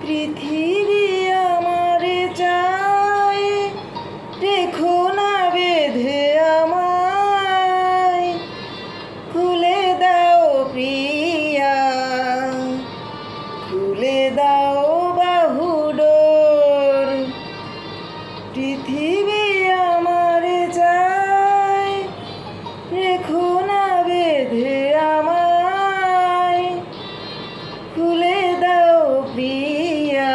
পৃথিবী আমারে চায়, রেখো না বেঁধে আমায়, খুলে দাও প্রিয়া, খুলে দাও বাহুডোর। পৃথিবী আমারে চায়, রেখো না বেঁধে আমায়, খুলে দাও প্রিয়া,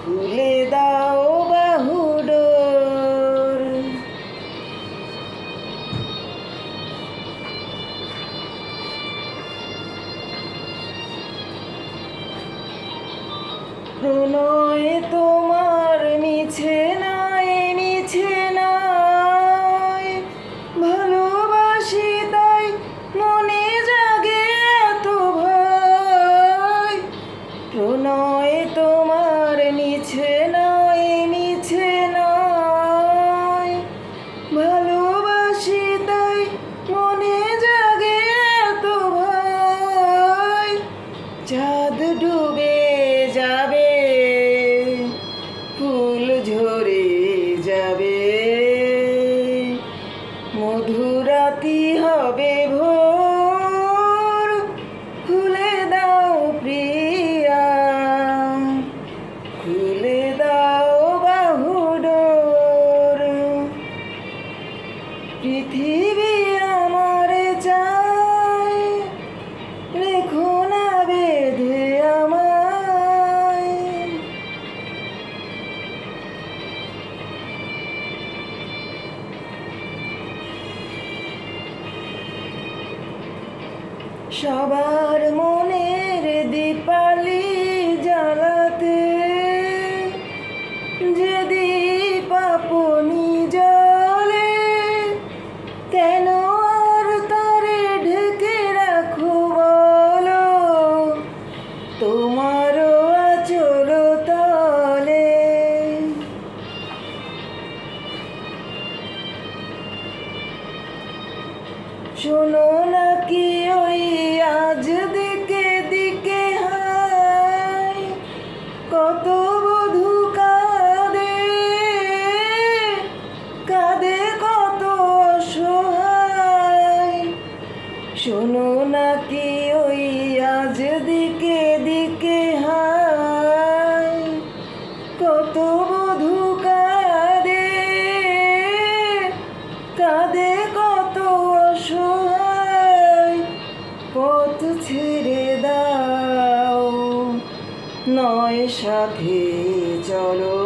খুলে দাও বাহুডোর। প্রণয় তোমার মিছে নয়, মিছে নয়, ভালোবাসি তাই মনে জাগে এত ভয়। প্রণয় তোমার মিছে নয়, মিছে নয়, ভালোবাসি তাই মনে জাগে এত ভয়। চাঁদ ডুবে যাবে, ফুল ঝরে যাবে, মধুরাতি হবে ভোর, খুলে দাও প্রিয়া, খুলে দাও বাহুডোর। পৃথিবী আমারে চায়, রেখো না বেঁধে আমায়। সবার মনের দীপালি জ্বালাতে যে দীপ আপনি জ্বলে, কেন আর তারে ঢেকে রাখো বলো তোমারও আঁচল তলে। শোনো নাকি ওই আজ দিকে দিকে হায়, কত বধূ কাঁদে, কাঁদে কত অসহায়। শোনো নাকি ওই আজ দিকে দিকে হায়, কত বধূ কাঁদে, কাঁদে কত অসহায়। পথ ছেড়ে দাও, নয় সাথে চলো,